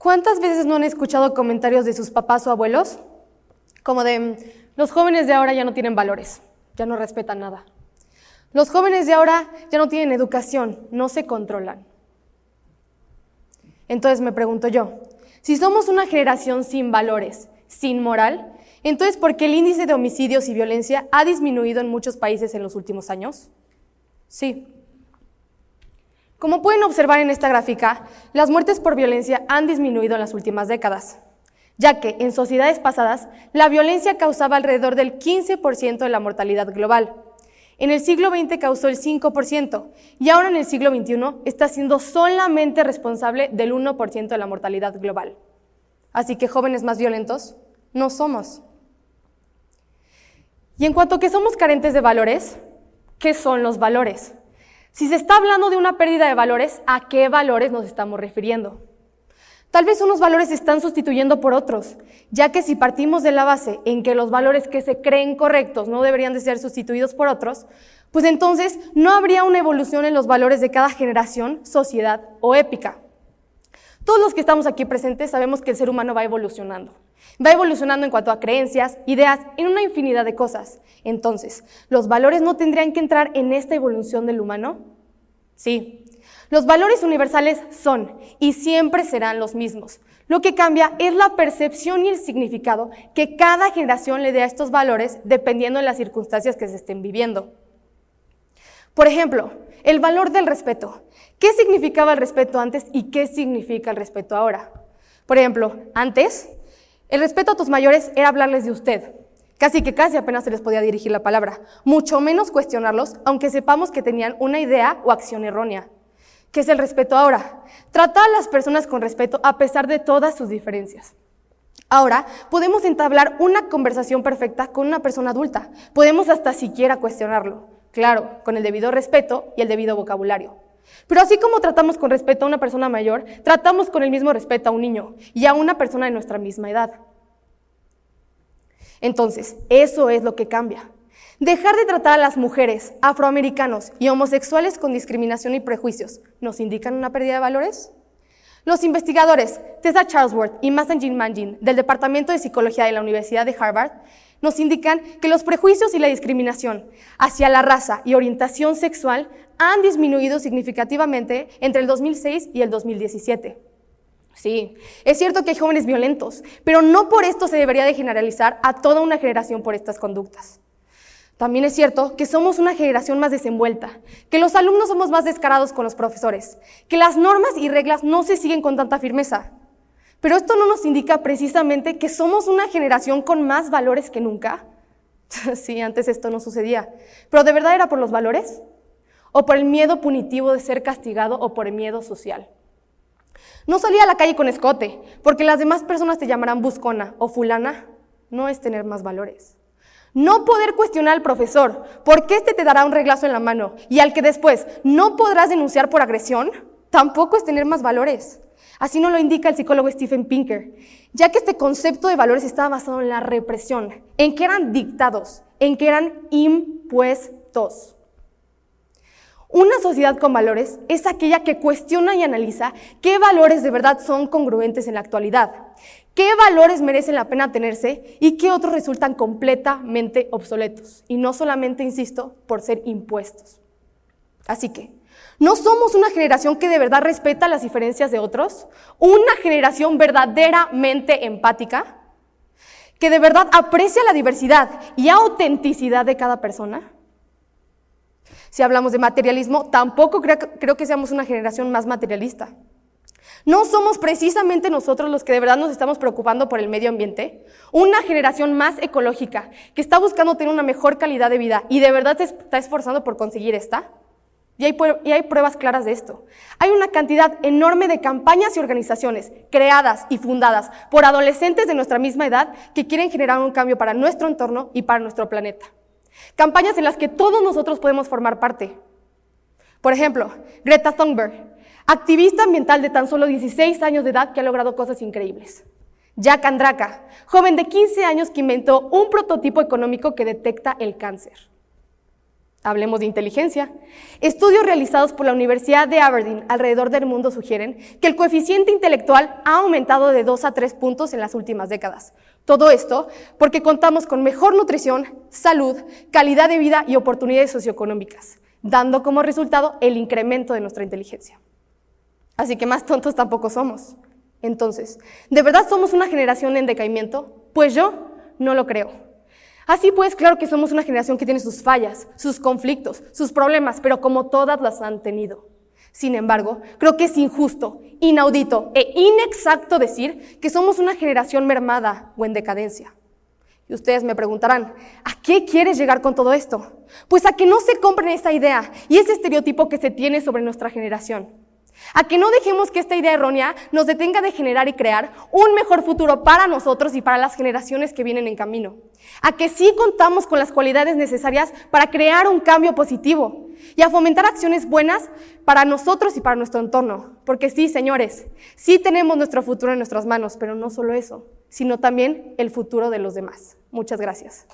¿Cuántas veces no han escuchado comentarios de sus papás o abuelos? Como de, los jóvenes de ahora ya no tienen valores, ya no respetan nada. Los jóvenes de ahora ya no tienen educación, no se controlan. Entonces me pregunto yo, si somos una generación sin valores, sin moral, entonces ¿por qué el índice de homicidios y violencia ha disminuido en muchos países en los últimos años? Sí. Como pueden observar en esta gráfica, las muertes por violencia han disminuido en las últimas décadas, ya que en sociedades pasadas la violencia causaba alrededor del 15% de la mortalidad global. En el siglo XX causó el 5% y ahora en el siglo XXI está siendo solamente responsable del 1% de la mortalidad global. Así que jóvenes más violentos no somos. Y en cuanto a que somos carentes de valores, ¿qué son los valores? Si se está hablando de una pérdida de valores, ¿a qué valores nos estamos refiriendo? Tal vez unos valores se están sustituyendo por otros, ya que si partimos de la base en que los valores que se creen correctos no deberían de ser sustituidos por otros, pues entonces no habría una evolución en los valores de cada generación, sociedad o época. Todos los que estamos aquí presentes sabemos que el ser humano va evolucionando. Va evolucionando en cuanto a creencias, ideas, en una infinidad de cosas. Entonces, ¿los valores no tendrían que entrar en esta evolución del humano? Sí. Los valores universales son y siempre serán los mismos. Lo que cambia es la percepción y el significado que cada generación le dé a estos valores dependiendo de las circunstancias que se estén viviendo. Por ejemplo, el valor del respeto. ¿Qué significaba el respeto antes y qué significa el respeto ahora? Por ejemplo, antes, el respeto a tus mayores era hablarles de usted. Casi apenas se les podía dirigir la palabra, mucho menos cuestionarlos, aunque sepamos que tenían una idea o acción errónea. ¿Qué es el respeto ahora? Tratar a las personas con respeto a pesar de todas sus diferencias. Ahora podemos entablar una conversación perfecta con una persona adulta. Podemos hasta siquiera cuestionarlo. Claro, con el debido respeto y el debido vocabulario. Pero así como tratamos con respeto a una persona mayor, tratamos con el mismo respeto a un niño y a una persona de nuestra misma edad. Entonces, eso es lo que cambia. Dejar de tratar a las mujeres, afroamericanos y homosexuales con discriminación y prejuicios, ¿nos indican una pérdida de valores? Los investigadores Tessa Charlesworth y Masan Manjin del Departamento de Psicología de la Universidad de Harvard nos indican que los prejuicios y la discriminación hacia la raza y orientación sexual han disminuido significativamente entre el 2006 y el 2017. Sí, es cierto que hay jóvenes violentos, pero no por esto se debería de generalizar a toda una generación por estas conductas. También es cierto que somos una generación más desenvuelta, que los alumnos somos más descarados con los profesores, que las normas y reglas no se siguen con tanta firmeza. Pero esto no nos indica precisamente que somos una generación con más valores que nunca. Sí, antes esto no sucedía. ¿Pero de verdad era por los valores? ¿O por el miedo punitivo de ser castigado o por el miedo social? No salir a la calle con escote, porque las demás personas te llamarán buscona o fulana, no es tener más valores. No poder cuestionar al profesor, porque este te dará un reglazo en la mano, y al que después no podrás denunciar por agresión, tampoco es tener más valores. Así nos lo indica el psicólogo Steven Pinker, ya que este concepto de valores estaba basado en la represión, en que eran dictados, en que eran impuestos. Una sociedad con valores es aquella que cuestiona y analiza qué valores de verdad son congruentes en la actualidad, qué valores merecen la pena tenerse y qué otros resultan completamente obsoletos, y no solamente, insisto, por ser impuestos. Así que, ¿no somos una generación que de verdad respeta las diferencias de otros? ¿Una generación verdaderamente empática? ¿Que de verdad aprecia la diversidad y autenticidad de cada persona? Si hablamos de materialismo, tampoco creo que seamos una generación más materialista. ¿No somos precisamente nosotros los que de verdad nos estamos preocupando por el medio ambiente? Una generación más ecológica, que está buscando tener una mejor calidad de vida y de verdad se está esforzando por conseguir esta. Y hay pruebas claras de esto. Hay una cantidad enorme de campañas y organizaciones creadas y fundadas por adolescentes de nuestra misma edad que quieren generar un cambio para nuestro entorno y para nuestro planeta. Campañas en las que todos nosotros podemos formar parte. Por ejemplo, Greta Thunberg, activista ambiental de tan solo 16 años de edad que ha logrado cosas increíbles. Jack Andraka, joven de 15 años que inventó un prototipo económico que detecta el cáncer. Hablemos de inteligencia. Estudios realizados por la Universidad de Aberdeen alrededor del mundo sugieren que el coeficiente intelectual ha aumentado de 2 a 3 puntos en las últimas décadas. Todo esto porque contamos con mejor nutrición, salud, calidad de vida y oportunidades socioeconómicas, dando como resultado el incremento de nuestra inteligencia. Así que más tontos tampoco somos. Entonces, ¿de verdad somos una generación en decaimiento? Pues yo no lo creo. Así pues, claro que somos una generación que tiene sus fallas, sus conflictos, sus problemas, pero como todas las han tenido. Sin embargo, creo que es injusto, inaudito e inexacto decir que somos una generación mermada o en decadencia. Y ustedes me preguntarán, ¿a qué quieres llegar con todo esto? Pues a que no se compren esta idea y ese estereotipo que se tiene sobre nuestra generación. A que no dejemos que esta idea errónea nos detenga de generar y crear un mejor futuro para nosotros y para las generaciones que vienen en camino. A que sí contamos con las cualidades necesarias para crear un cambio positivo y a fomentar acciones buenas para nosotros y para nuestro entorno. Porque sí, señores, sí tenemos nuestro futuro en nuestras manos, pero no solo eso, sino también el futuro de los demás. Muchas gracias.